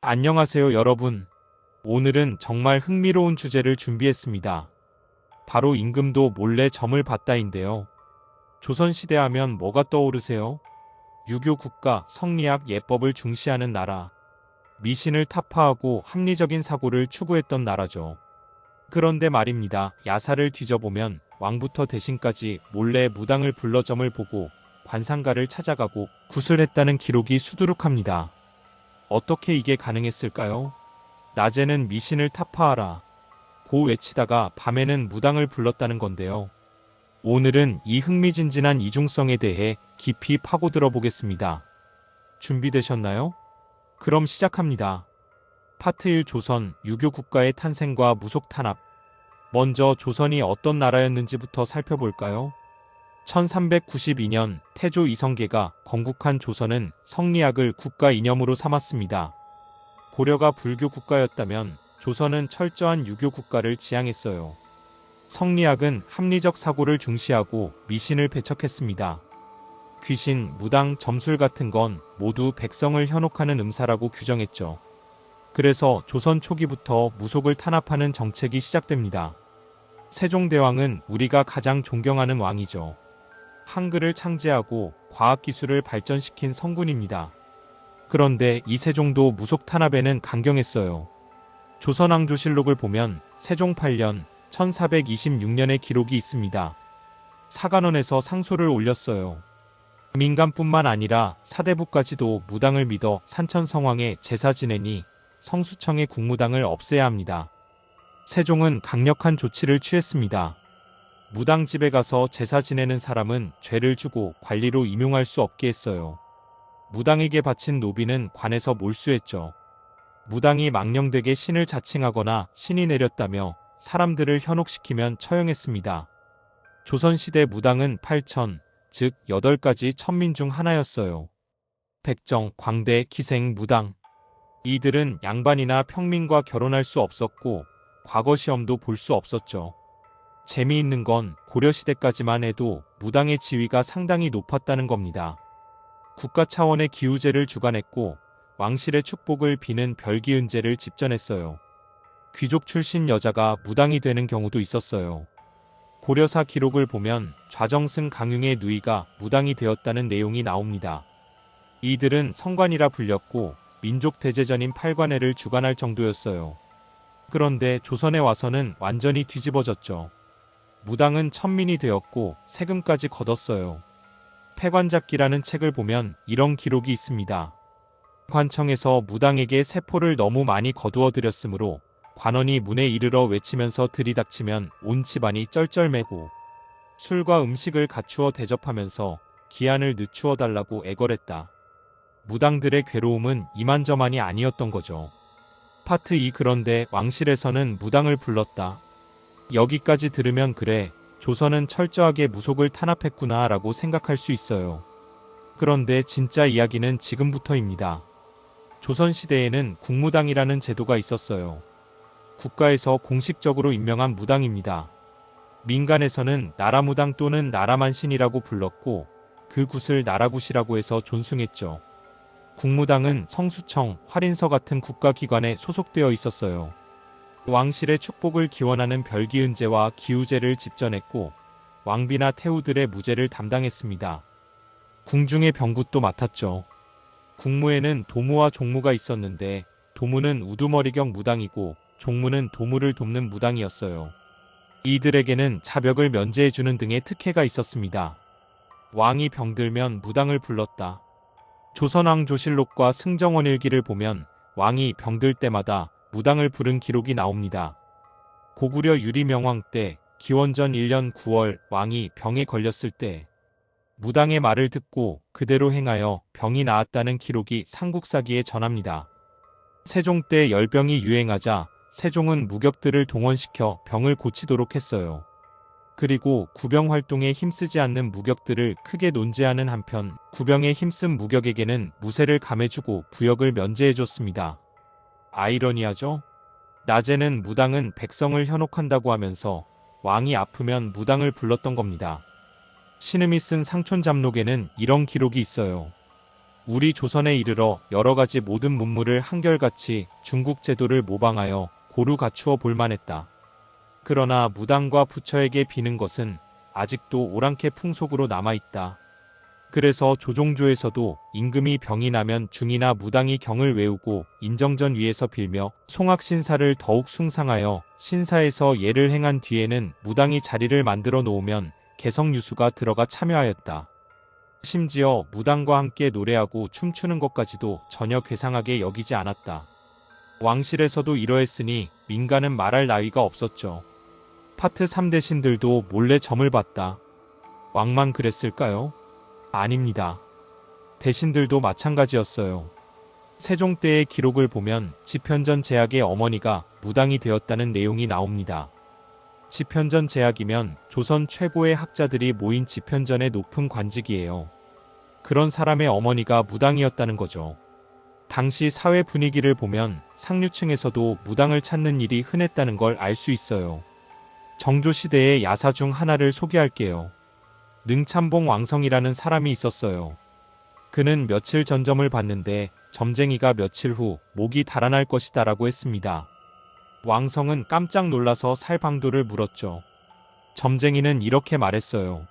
안녕하세요, 여러분. 오늘은 정말 흥미로운 주제를 준비했습니다. 바로 임금도 몰래 점을 봤다인데요. 조선시대 하면 뭐가 떠오르세요? 유교 국가, 성리학, 예법을 중시하는 나라. 미신을 타파하고 합리적인 사고를 추구했던 나라죠. 그런데 말입니다. 야사를 뒤져보면 왕부터 대신까지 몰래 무당을 불러 점을 보고 관상가를 찾아가고 구슬했다는 기록이 수두룩합니다. 어떻게 이게 가능했을까요? 낮에는 미신을 타파하라 고 외치다가 밤에는 무당을 불렀다는 건데요. 오늘은 이 흥미진진한 이중성에 대해 깊이 파고들어 보겠습니다. 준비되셨나요? 그럼 시작합니다. 파트 1 조선, 유교 국가의 탄생과 무속 탄압. 먼저 조선이 어떤 나라였는지부터 살펴볼까요? 1392년 태조 이성계가 건국한 조선은 성리학을 국가 이념으로 삼았습니다. 고려가 불교 국가였다면 조선은 철저한 유교 국가를 지향했어요. 성리학은 합리적 사고를 중시하고 미신을 배척했습니다. 귀신, 무당, 점술 같은 건 모두 백성을 현혹하는 음사라고 규정했죠. 그래서 조선 초기부터 무속을 탄압하는 정책이 시작됩니다. 세종대왕은 우리가 가장 존경하는 왕이죠. 한글을 창제하고 과학기술을 발전시킨 성군입니다. 그런데 이 세종도 무속 탄압에는 강경했어요. 조선왕조실록을 보면 세종 8년 1426년의 기록이 있습니다. 사간원에서 상소를 올렸어요. 민간뿐만 아니라 사대부까지도 무당을 믿어 산천성왕에 제사 지내니 성수청의 국무당을 없애야 합니다. 세종은 강력한 조치를 취했습니다. 무당 집에 가서 제사 지내는 사람은 죄를 주고 관리로 임용할 수 없게 했어요. 무당에게 바친 노비는 관에서 몰수했죠. 무당이 망령되게 신을 자칭하거나 신이 내렸다며 사람들을 현혹시키면 처형했습니다. 조선시대 무당은 8천, 즉 8가지 천민 중 하나였어요. 백정, 광대, 기생, 무당. 이들은 양반이나 평민과 결혼할 수 없었고 과거 시험도 볼 수 없었죠. 재미있는 건 고려시대까지만 해도 무당의 지위가 상당히 높았다는 겁니다. 국가 차원의 기우제를 주관했고 왕실의 축복을 비는 별기은제를 집전했어요. 귀족 출신 여자가 무당이 되는 경우도 있었어요. 고려사 기록을 보면 좌정승 강융의 누이가 무당이 되었다는 내용이 나옵니다. 이들은 성관이라 불렸고 민족 대제전인 팔관회를 주관할 정도였어요. 그런데 조선에 와서는 완전히 뒤집어졌죠. 무당은 천민이 되었고 세금까지 걷었어요. 패관잡기라는 책을 보면 이런 기록이 있습니다. 관청에서 무당에게 세포를 너무 많이 거두어 들였으므로 관원이 문에 이르러 외치면서 들이닥치면 온 집안이 쩔쩔매고 술과 음식을 갖추어 대접하면서 기한을 늦추어 달라고 애걸했다. 무당들의 괴로움은 이만저만이 아니었던 거죠. 파트 2 그런데 왕실에서는 무당을 불렀다. 여기까지 들으면 그래, 조선은 철저하게 무속을 탄압했구나 라고 생각할 수 있어요. 그런데 진짜 이야기는 지금부터입니다. 조선시대에는 국무당이라는 제도가 있었어요. 국가에서 공식적으로 임명한 무당입니다. 민간에서는 나라무당 또는 나라만신이라고 불렀고 그 굿을 나라굿이라고 해서 존숭했죠. 국무당은 성수청, 활인서 같은 국가기관에 소속되어 있었어요. 왕실의 축복을 기원하는 별기은제와 기우제를 집전했고 왕비나 태우들의 무제를 담당했습니다. 궁중의 병굿도 맡았죠. 국무에는 도무와 종무가 있었는데 도무는 우두머리경 무당이고 종무는 도무를 돕는 무당이었어요. 이들에게는 자벽을 면제해주는 등의 특혜가 있었습니다. 왕이 병들면 무당을 불렀다. 조선왕조실록과 승정원일기를 보면 왕이 병들 때마다 무당을 부른 기록이 나옵니다. 고구려 유리명왕 때 기원전 1년 9월 왕이 병에 걸렸을 때 무당의 말을 듣고 그대로 행하여 병이 나았다는 기록이 삼국사기에 전합니다. 세종 때 열병이 유행하자 세종은 무격들을 동원시켜 병을 고치도록 했어요. 그리고 구병 활동에 힘쓰지 않는 무격들을 크게 논제하는 한편 구병에 힘쓴 무격에게는 무세를 감해주고 부역을 면제해줬습니다. 아이러니하죠? 낮에는 무당은 백성을 현혹한다고 하면서 왕이 아프면 무당을 불렀던 겁니다. 신음이 쓴 상촌잡록에는 이런 기록이 있어요. 우리 조선에 이르러 여러 가지 모든 문물을 한결같이 중국 제도를 모방하여 고루 갖추어 볼만했다. 그러나 무당과 부처에게 비는 것은 아직도 오랑캐 풍속으로 남아있다. 그래서 조종조에서도 임금이 병이 나면 중이나 무당이 경을 외우고 인정전 위에서 빌며 송악신사를 더욱 숭상하여 신사에서 예를 행한 뒤에는 무당이 자리를 만들어 놓으면 개성유수가 들어가 참여하였다. 심지어 무당과 함께 노래하고 춤추는 것까지도 전혀 괴상하게 여기지 않았다. 왕실에서도 이러했으니 민간은 말할 나위가 없었죠. 파트 3대신들도 몰래 점을 봤다. 왕만 그랬을까요? 아닙니다. 대신들도 마찬가지였어요. 세종 때의 기록을 보면 집현전 제약의 어머니가 무당이 되었다는 내용이 나옵니다. 집현전 제약이면 조선 최고의 학자들이 모인 집현전의 높은 관직이에요. 그런 사람의 어머니가 무당이었다는 거죠. 당시 사회 분위기를 보면 상류층에서도 무당을 찾는 일이 흔했다는 걸 알 수 있어요. 정조시대의 야사 중 하나를 소개할게요. 능참봉 왕성이라는 사람이 있었어요. 그는 며칠 전 점을 봤는데 점쟁이가 며칠 후 목이 달아날 것이다 라고 했습니다. 왕성은 깜짝 놀라서 살방도를 물었죠. 점쟁이는 이렇게 말했어요.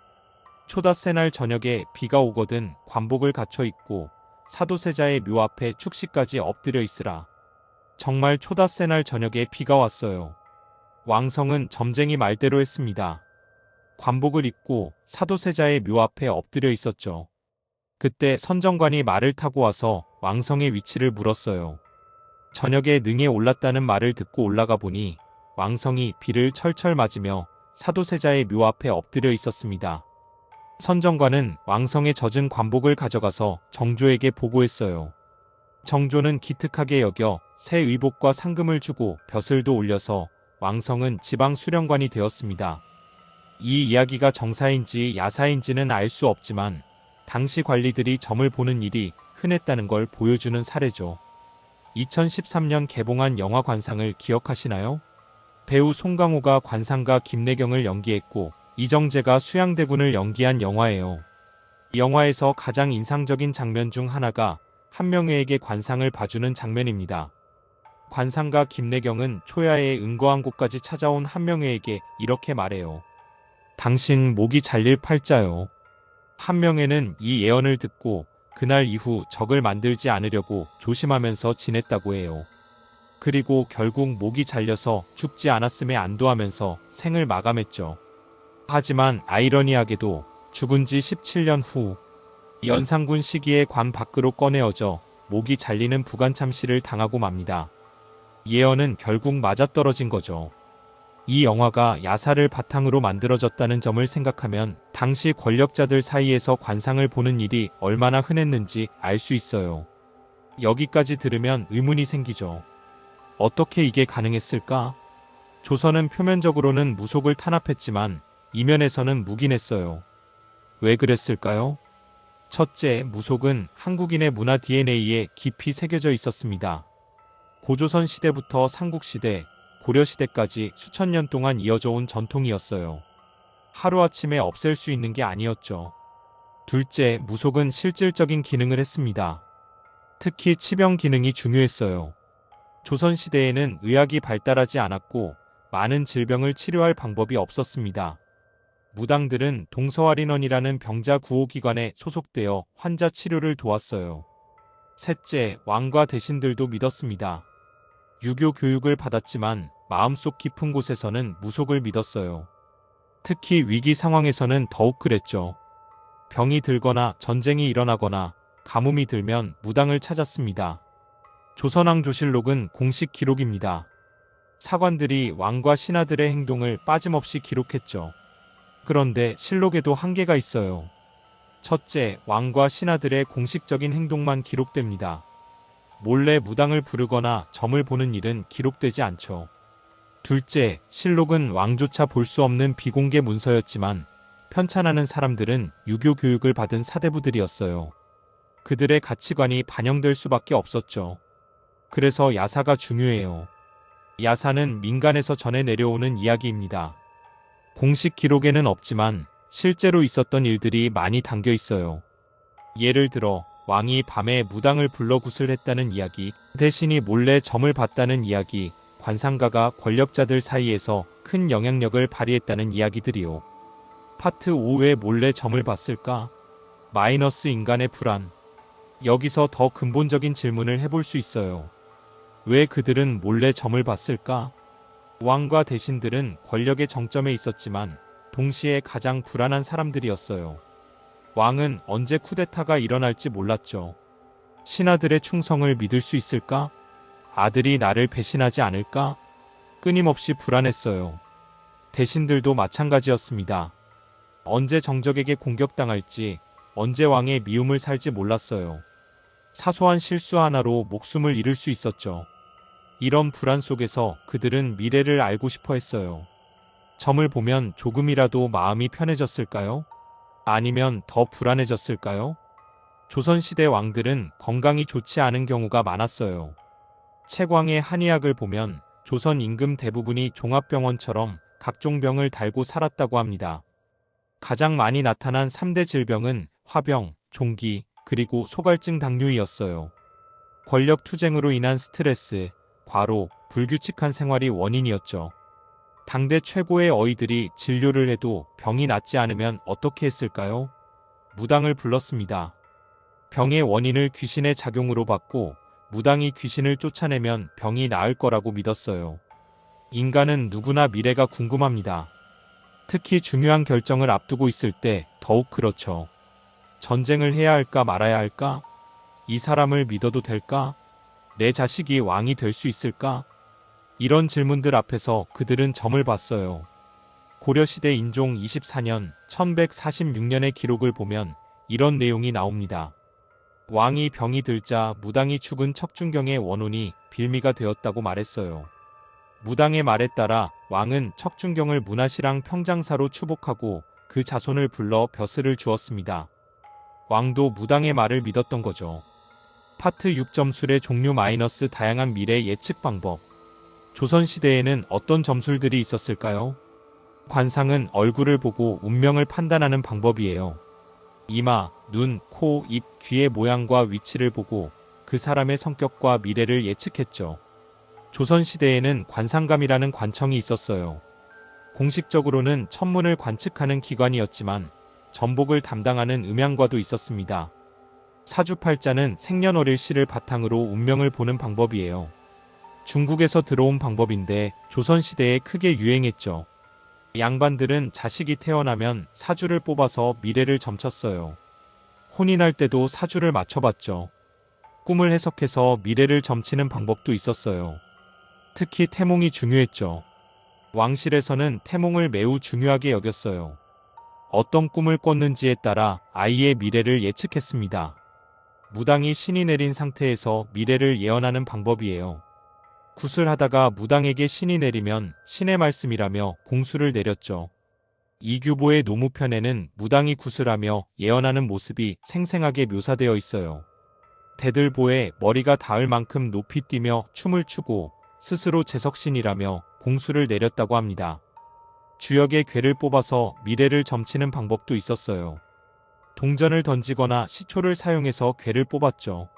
초닷새 날 저녁에 비가 오거든 관복을 갖춰 입고 사도세자의 묘 앞에 축시까지 엎드려 있으라. 정말 초닷새 날 저녁에 비가 왔어요. 왕성은 점쟁이 말대로 했습니다. 관복을 입고 사도세자의 묘 앞에 엎드려 있었죠. 그때 선정관이 말을 타고 와서 왕성의 위치를 물었어요. 저녁에 능에 올랐다는 말을 듣고 올라가 보니 왕성이 비를 철철 맞으며 사도세자의 묘 앞에 엎드려 있었습니다. 선정관은 왕성의 젖은 관복을 가져가서 정조에게 보고했어요. 정조는 기특하게 여겨 새 의복과 상금을 주고 벼슬도 올려서 왕성은 지방 수령관이 되었습니다. 이 이야기가 정사인지 야사인지는 알 수 없지만 당시 관리들이 점을 보는 일이 흔했다는 걸 보여주는 사례죠. 2013년 개봉한 영화 관상을 기억하시나요? 배우 송강호가 관상가 김내경을 연기했고 이정재가 수양대군을 연기한 영화예요. 이 영화에서 가장 인상적인 장면 중 하나가 한명회에게 관상을 봐주는 장면입니다. 관상가 김내경은 초야에 은거한 곳까지 찾아온 한명회에게 이렇게 말해요. 당신 목이 잘릴 팔자요. 한명회는 이 예언을 듣고 그날 이후 적을 만들지 않으려고 조심하면서 지냈다고 해요. 그리고 결국 목이 잘려서 죽지 않았음에 안도하면서 생을 마감했죠. 하지만 아이러니하게도 죽은 지 17년 후 연산군 시기에 관 밖으로 꺼내어져 목이 잘리는 부관참시를 당하고 맙니다. 예언은 결국 맞아떨어진 거죠. 이 영화가 야사를 바탕으로 만들어졌다는 점을 생각하면 당시 권력자들 사이에서 관상을 보는 일이 얼마나 흔했는지 알 수 있어요. 여기까지 들으면 의문이 생기죠. 어떻게 이게 가능했을까? 조선은 표면적으로는 무속을 탄압했지만 이면에서는 묵인했어요. 왜 그랬을까요? 첫째, 무속은 한국인의 문화 DNA에 깊이 새겨져 있었습니다. 고조선 시대부터 삼국시대, 고려시대까지 수천 년 동안 이어져 온 전통이었어요. 하루아침에 없앨 수 있는 게 아니었죠. 둘째, 무속은 실질적인 기능을 했습니다. 특히 치병 기능이 중요했어요. 조선시대에는 의학이 발달하지 않았고 많은 질병을 치료할 방법이 없었습니다. 무당들은 동서활인원이라는 병자 구호기관에 소속되어 환자 치료를 도왔어요. 셋째, 왕과 대신들도 믿었습니다. 유교 교육을 받았지만 마음속 깊은 곳에서는 무속을 믿었어요. 특히 위기 상황에서는 더욱 그랬죠. 병이 들거나 전쟁이 일어나거나 가뭄이 들면 무당을 찾았습니다. 조선왕조실록은 공식 기록입니다. 사관들이 왕과 신하들의 행동을 빠짐없이 기록했죠. 그런데 실록에도 한계가 있어요. 첫째, 왕과 신하들의 공식적인 행동만 기록됩니다. 몰래 무당을 부르거나 점을 보는 일은 기록되지 않죠. 둘째, 실록은 왕조차 볼 수 없는 비공개 문서였지만 편찬하는 사람들은 유교 교육을 받은 사대부들이었어요. 그들의 가치관이 반영될 수밖에 없었죠. 그래서 야사가 중요해요. 야사는 민간에서 전해 내려오는 이야기입니다. 공식 기록에는 없지만 실제로 있었던 일들이 많이 담겨 있어요. 예를 들어 왕이 밤에 무당을 불러 구슬했다는 이야기, 대신이 몰래 점을 봤다는 이야기, 관상가가 권력자들 사이에서 큰 영향력을 발휘했다는 이야기들이요. 파트 5왜 몰래 점을 봤을까? 마이너스 인간의 불안. 여기서 더 근본적인 질문을 해볼 수 있어요. 왜 그들은 몰래 점을 봤을까? 왕과 대신들은 권력의 정점에 있었지만 동시에 가장 불안한 사람들이었어요. 왕은 언제 쿠데타가 일어날지 몰랐죠. 신하들의 충성을 믿을 수 있을까? 아들이 나를 배신하지 않을까? 끊임없이 불안했어요. 대신들도 마찬가지였습니다. 언제 정적에게 공격당할지, 언제 왕의 미움을 살지 몰랐어요. 사소한 실수 하나로 목숨을 잃을 수 있었죠. 이런 불안 속에서 그들은 미래를 알고 싶어 했어요. 점을 보면 조금이라도 마음이 편해졌을까요? 아니면 더 불안해졌을까요? 조선시대 왕들은 건강이 좋지 않은 경우가 많았어요. 채광의 한의학을 보면 조선 임금 대부분이 종합병원처럼 각종 병을 달고 살았다고 합니다. 가장 많이 나타난 3대 질병은 화병, 종기, 그리고 소갈증 당뇨이었어요. 권력 투쟁으로 인한 스트레스, 과로, 불규칙한 생활이 원인이었죠. 당대 최고의 어이들이 진료를 해도 병이 낫지 않으면 어떻게 했을까요? 무당을 불렀습니다. 병의 원인을 귀신의 작용으로 받고 무당이 귀신을 쫓아내면 병이 나을 거라고 믿었어요. 인간은 누구나 미래가 궁금합니다. 특히 중요한 결정을 앞두고 있을 때 더욱 그렇죠. 전쟁을 해야 할까 말아야 할까? 이 사람을 믿어도 될까? 내 자식이 왕이 될 수 있을까? 이런 질문들 앞에서 그들은 점을 봤어요. 고려시대 인종 24년 1146년의 기록을 보면 이런 내용이 나옵니다. 왕이 병이 들자 무당이 죽은 척준경의 원혼이 빌미가 되었다고 말했어요. 무당의 말에 따라 왕은 척준경을 문화시랑 평장사로 추복하고 그 자손을 불러 벼슬을 주었습니다. 왕도 무당의 말을 믿었던 거죠. 파트 6 점술의 종류 마이너스 다양한 미래 예측 방법. 조선시대에는 어떤 점술들이 있었을까요? 관상은 얼굴을 보고 운명을 판단하는 방법이에요. 이마, 눈, 코, 입, 귀의 모양과 위치를 보고 그 사람의 성격과 미래를 예측했죠. 조선시대에는 관상감이라는 관청이 있었어요. 공식적으로는 천문을 관측하는 기관이었지만 전복을 담당하는 음양과도 있었습니다. 사주팔자는 생년월일시를 바탕으로 운명을 보는 방법이에요. 중국에서 들어온 방법인데 조선시대에 크게 유행했죠. 양반들은 자식이 태어나면 사주를 뽑아서 미래를 점쳤어요. 혼인할 때도 사주를 맞춰봤죠. 꿈을 해석해서 미래를 점치는 방법도 있었어요. 특히 태몽이 중요했죠. 왕실에서는 태몽을 매우 중요하게 여겼어요. 어떤 꿈을 꿨는지에 따라 아이의 미래를 예측했습니다. 무당이 신이 내린 상태에서 미래를 예언하는 방법이에요. 구슬하다가 무당에게 신이 내리면 신의 말씀이라며 공수를 내렸죠. 이규보의 노무편에는 무당이 구슬하며 예언하는 모습이 생생하게 묘사되어 있어요. 대들보에 머리가 닿을 만큼 높이 뛰며 춤을 추고 스스로 제석신이라며 공수를 내렸다고 합니다. 주역의 괴를 뽑아서 미래를 점치는 방법도 있었어요. 동전을 던지거나 시초를 사용해서 괴를 뽑았죠.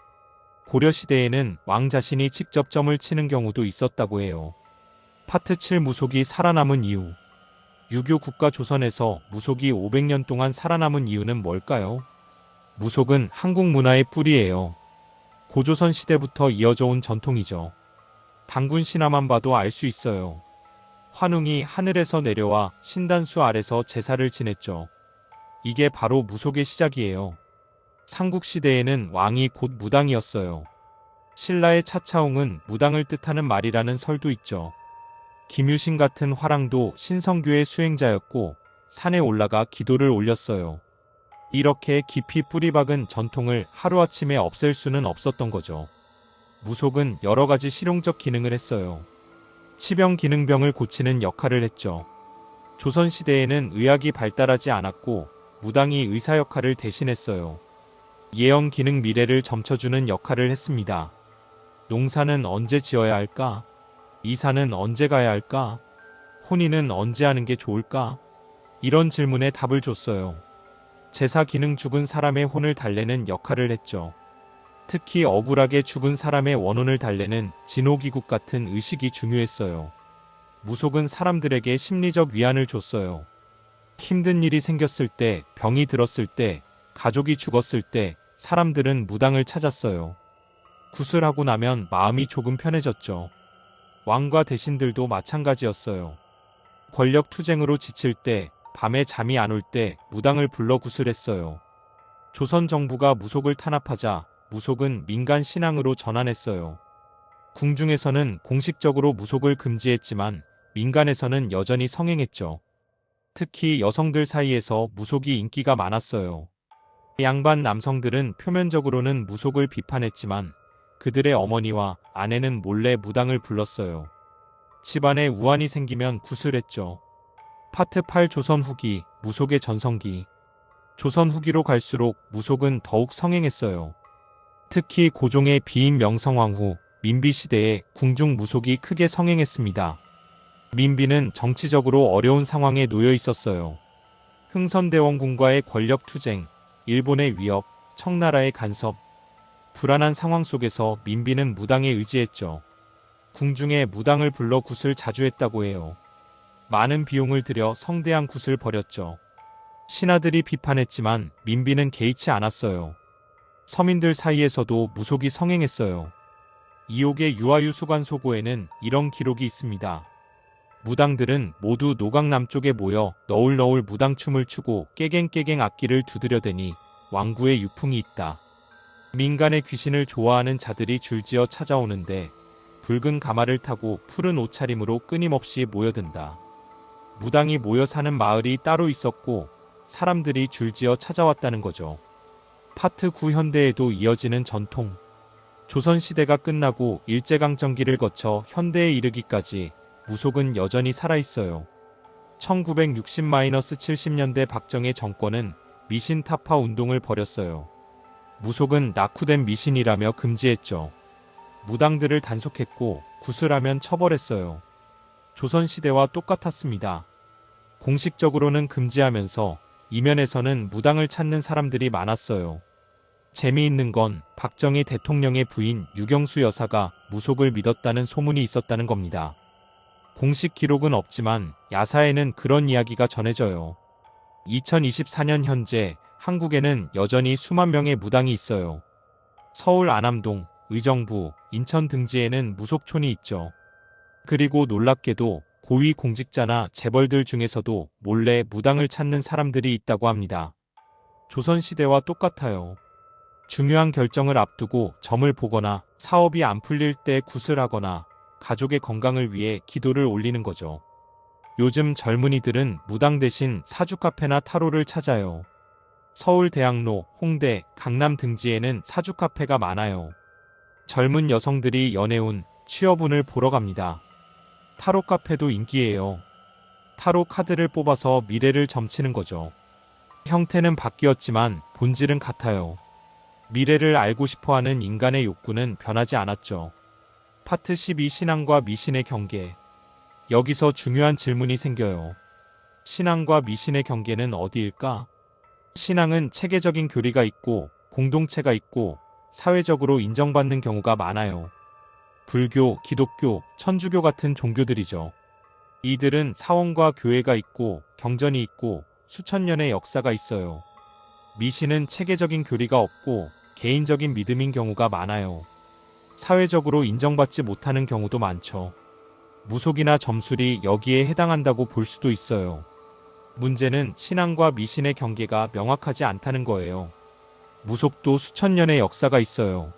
고려시대에는 왕 자신이 직접 점을 치는 경우도 있었다고 해요. 파트 7 무속이 살아남은 이유. 유교 국가 조선에서 무속이 500년 동안 살아남은 이유는 뭘까요? 무속은 한국 문화의 뿌리예요. 고조선 시대부터 이어져 온 전통이죠. 단군 신화만 봐도 알 수 있어요. 환웅이 하늘에서 내려와 신단수 아래서 제사를 지냈죠. 이게 바로 무속의 시작이에요. 삼국시대에는 왕이 곧 무당이었어요. 신라의 차차홍은 무당을 뜻하는 말이라는 설도 있죠. 김유신 같은 화랑도 신성교의 수행자였고 산에 올라가 기도를 올렸어요. 이렇게 깊이 뿌리박은 전통을 하루아침에 없앨 수는 없었던 거죠. 무속은 여러 가지 실용적 기능을 했어요. 치병 기능병을 고치는 역할을 했죠. 조선시대에는 의학이 발달하지 않았고 무당이 의사 역할을 대신했어요. 예언 기능 미래를 점쳐주는 역할을 했습니다. 농사는 언제 지어야 할까? 이사는 언제 가야 할까? 혼인은 언제 하는 게 좋을까? 이런 질문에 답을 줬어요. 제사 기능 죽은 사람의 혼을 달래는 역할을 했죠. 특히 억울하게 죽은 사람의 원혼을 달래는 진호기국 같은 의식이 중요했어요. 무속은 사람들에게 심리적 위안을 줬어요. 힘든 일이 생겼을 때, 병이 들었을 때, 가족이 죽었을 때 사람들은 무당을 찾았어요. 구슬하고 나면 마음이 조금 편해졌죠. 왕과 대신들도 마찬가지였어요. 권력 투쟁으로 지칠 때, 밤에 잠이 안 올 때 무당을 불러 구슬했어요. 조선 정부가 무속을 탄압하자 무속은 민간 신앙으로 전환했어요. 궁중에서는 공식적으로 무속을 금지했지만 민간에서는 여전히 성행했죠. 특히 여성들 사이에서 무속이 인기가 많았어요. 양반 남성들은 표면적으로는 무속을 비판했지만 그들의 어머니와 아내는 몰래 무당을 불렀어요. 집안에 우환이 생기면 구슬했죠. 파트 8 조선 후기, 무속의 전성기. 조선 후기로 갈수록 무속은 더욱 성행했어요. 특히 고종의 비임 명성황 후 민비 시대에 궁중 무속이 크게 성행했습니다. 민비는 정치적으로 어려운 상황에 놓여 있었어요. 흥선대원군과의 권력 투쟁, 일본의 위협, 청나라의 간섭, 불안한 상황 속에서 민비는 무당에 의지했죠. 궁중에 무당을 불러 굿을 자주 했다고 해요. 많은 비용을 들여 성대한 굿을 벌였죠. 신하들이 비판했지만 민비는 개의치 않았어요. 서민들 사이에서도 무속이 성행했어요. 이옥의 유아유수관소고에는 이런 기록이 있습니다. 무당들은 모두 노강 남쪽에 모여 너울너울 무당춤을 추고 깨갱깨갱 악기를 두드려대니 왕구의 유풍이 있다. 민간의 귀신을 좋아하는 자들이 줄지어 찾아오는데 붉은 가마를 타고 푸른 옷차림으로 끊임없이 모여든다. 무당이 모여 사는 마을이 따로 있었고 사람들이 줄지어 찾아왔다는 거죠. 파트 9 현대에도 이어지는 전통. 조선시대가 끝나고 일제강점기를 거쳐 현대에 이르기까지 무속은 여전히 살아있어요. 1960-70년대 박정희 정권은 미신 타파 운동을 벌였어요. 무속은 낙후된 미신이라며 금지했죠. 무당들을 단속했고 구슬하면 처벌했어요. 조선시대와 똑같았습니다. 공식적으로는 금지하면서 이면에서는 무당을 찾는 사람들이 많았어요. 재미있는 건 박정희 대통령의 부인 유경수 여사가 무속을 믿었다는 소문이 있었다는 겁니다. 공식 기록은 없지만 야사에는 그런 이야기가 전해져요. 2024년 현재 한국에는 여전히 수만 명의 무당이 있어요. 서울 안암동, 의정부, 인천 등지에는 무속촌이 있죠. 그리고 놀랍게도 고위 공직자나 재벌들 중에서도 몰래 무당을 찾는 사람들이 있다고 합니다. 조선시대와 똑같아요. 중요한 결정을 앞두고 점을 보거나 사업이 안 풀릴 때 굿을 하거나 가족의 건강을 위해 기도를 올리는 거죠. 요즘 젊은이들은 무당 대신 사주카페나 타로를 찾아요. 서울대학로, 홍대, 강남 등지에는 사주카페가 많아요. 젊은 여성들이 연애운, 취업운을 보러 갑니다. 타로 카페도 인기예요. 타로 카드를 뽑아서 미래를 점치는 거죠. 형태는 바뀌었지만 본질은 같아요. 미래를 알고 싶어하는 인간의 욕구는 변하지 않았죠. 파트 12 신앙과 미신의 경계. 여기서 중요한 질문이 생겨요. 신앙과 미신의 경계는 어디일까? 신앙은 체계적인 교리가 있고 공동체가 있고 사회적으로 인정받는 경우가 많아요. 불교, 기독교, 천주교 같은 종교들이죠. 이들은 사원과 교회가 있고 경전이 있고 수천 년의 역사가 있어요. 미신은 체계적인 교리가 없고 개인적인 믿음인 경우가 많아요. 사회적으로 인정받지 못하는 경우도 많죠. 무속이나 점술이 여기에 해당한다고 볼 수도 있어요. 문제는 신앙과 미신의 경계가 명확하지 않다는 거예요. 무속도 수천 년의 역사가 있어요.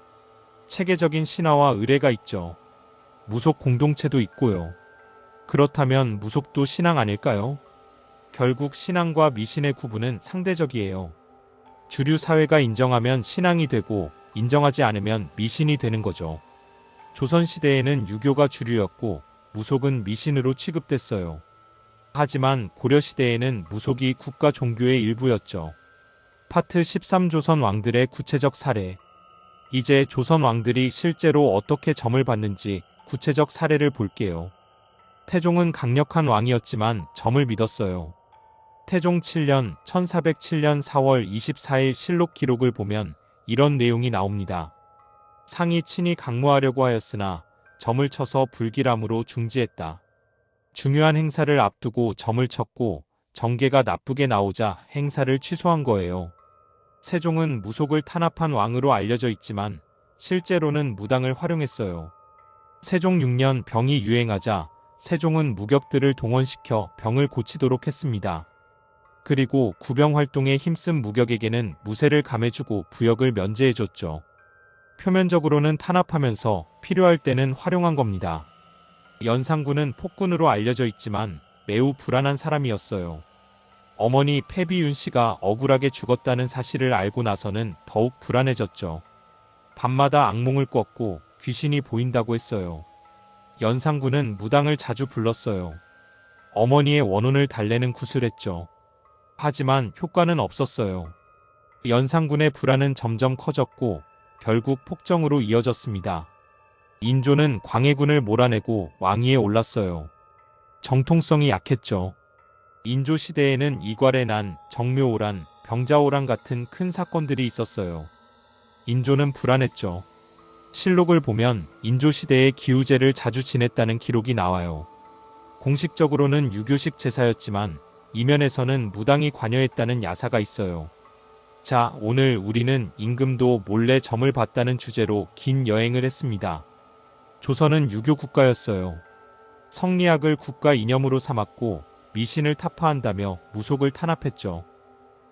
체계적인 신화와 의례가 있죠. 무속 공동체도 있고요. 그렇다면 무속도 신앙 아닐까요? 결국 신앙과 미신의 구분은 상대적이에요. 주류 사회가 인정하면 신앙이 되고 인정하지 않으면 미신이 되는 거죠. 조선시대에는 유교가 주류였고 무속은 미신으로 취급됐어요. 하지만 고려시대에는 무속이 국가 종교의 일부였죠. 파트 13 조선 왕들의 구체적 사례. 이제 조선 왕들이 실제로 어떻게 점을 봤는지 구체적 사례를 볼게요. 태종은 강력한 왕이었지만 점을 믿었어요. 태종 7년 1407년 4월 24일 실록 기록을 보면 이런 내용이 나옵니다. 상이 친히 강모하려고 하였으나 점을 쳐서 불길함으로 중지했다. 중요한 행사를 앞두고 점을 쳤고 정계가 나쁘게 나오자 행사를 취소한 거예요. 세종은 무속을 탄압한 왕으로 알려져 있지만 실제로는 무당을 활용했어요. 세종 6년 병이 유행하자 세종은 무격들을 동원시켜 병을 고치도록 했습니다. 그리고 구병 활동에 힘쓴 무격에게는 무쇠를 감해주고 부역을 면제해줬죠. 표면적으로는 탄압하면서 필요할 때는 활용한 겁니다. 연산군은 폭군으로 알려져 있지만 매우 불안한 사람이었어요. 어머니 패비윤 씨가 억울하게 죽었다는 사실을 알고 나서는 더욱 불안해졌죠. 밤마다 악몽을 꿨고 귀신이 보인다고 했어요. 연산군은 무당을 자주 불렀어요. 어머니의 원혼을 달래는 구슬했죠. 하지만 효과는 없었어요. 연산군의 불안은 점점 커졌고 결국 폭정으로 이어졌습니다. 인조는 광해군을 몰아내고 왕위에 올랐어요. 정통성이 약했죠. 인조 시대에는 이괄의 난, 정묘오란, 병자오란 같은 큰 사건들이 있었어요. 인조는 불안했죠. 실록을 보면 인조 시대에 기우제를 자주 지냈다는 기록이 나와요. 공식적으로는 유교식 제사였지만 이면에서는 무당이 관여했다는 야사가 있어요. 자, 오늘 우리는 임금도 몰래 점을 봤다는 주제로 긴 여행을 했습니다. 조선은 유교 국가였어요. 성리학을 국가 이념으로 삼았고 미신을 타파한다며 무속을 탄압했죠.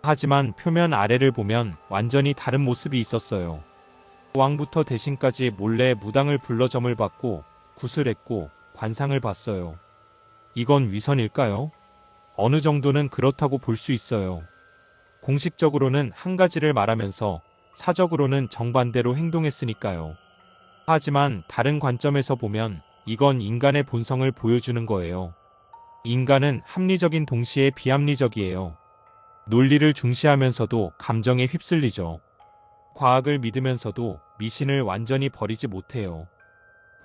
하지만 표면 아래를 보면 완전히 다른 모습이 있었어요. 왕부터 대신까지 몰래 무당을 불러 점을 받고 구슬했고 관상을 봤어요. 이건 위선일까요? 어느 정도는 그렇다고 볼 수 있어요. 공식적으로는 한 가지를 말하면서 사적으로는 정반대로 행동했으니까요. 하지만 다른 관점에서 보면 이건 인간의 본성을 보여주는 거예요. 인간은 합리적인 동시에 비합리적이에요. 논리를 중시하면서도 감정에 휩쓸리죠. 과학을 믿으면서도 미신을 완전히 버리지 못해요.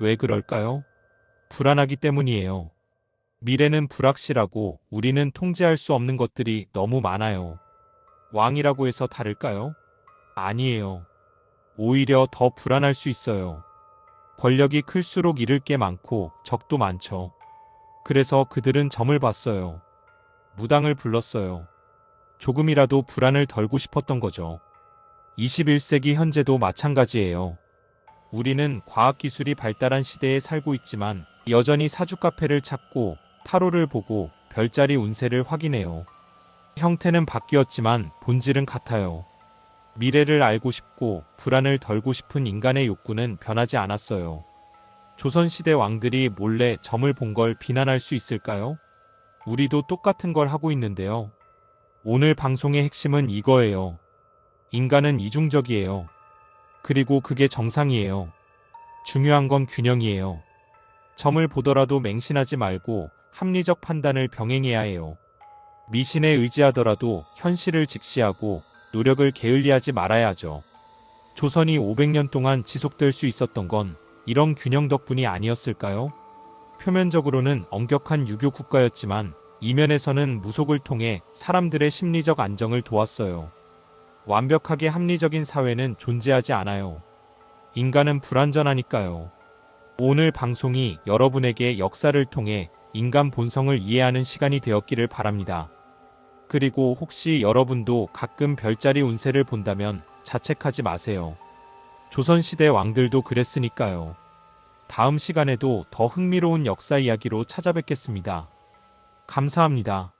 왜 그럴까요? 불안하기 때문이에요. 미래는 불확실하고 우리는 통제할 수 없는 것들이 너무 많아요. 왕이라고 해서 다를까요? 아니에요. 오히려 더 불안할 수 있어요. 권력이 클수록 잃을 게 많고 적도 많죠. 그래서 그들은 점을 봤어요. 무당을 불렀어요. 조금이라도 불안을 덜고 싶었던 거죠. 21세기 현재도 마찬가지예요. 우리는 과학기술이 발달한 시대에 살고 있지만 여전히 사주 카페를 찾고 타로를 보고 별자리 운세를 확인해요. 형태는 바뀌었지만 본질은 같아요. 미래를 알고 싶고 불안을 덜고 싶은 인간의 욕구는 변하지 않았어요. 조선시대 왕들이 몰래 점을 본 걸 비난할 수 있을까요? 우리도 똑같은 걸 하고 있는데요. 오늘 방송의 핵심은 이거예요. 인간은 이중적이에요. 그리고 그게 정상이에요. 중요한 건 균형이에요. 점을 보더라도 맹신하지 말고 합리적 판단을 병행해야 해요. 미신에 의지하더라도 현실을 직시하고 노력을 게을리하지 말아야 하죠. 조선이 500년 동안 지속될 수 있었던 건 이런 균형 덕분이 아니었을까요? 표면적으로는 엄격한 유교 국가였지만 이면에서는 무속을 통해 사람들의 심리적 안정을 도왔어요. 완벽하게 합리적인 사회는 존재하지 않아요. 인간은 불완전하니까요. 오늘 방송이 여러분에게 역사를 통해 인간 본성을 이해하는 시간이 되었기를 바랍니다. 그리고 혹시 여러분도 가끔 별자리 운세를 본다면 자책하지 마세요. 조선시대 왕들도 그랬으니까요. 다음 시간에도 더 흥미로운 역사 이야기로 찾아뵙겠습니다. 감사합니다.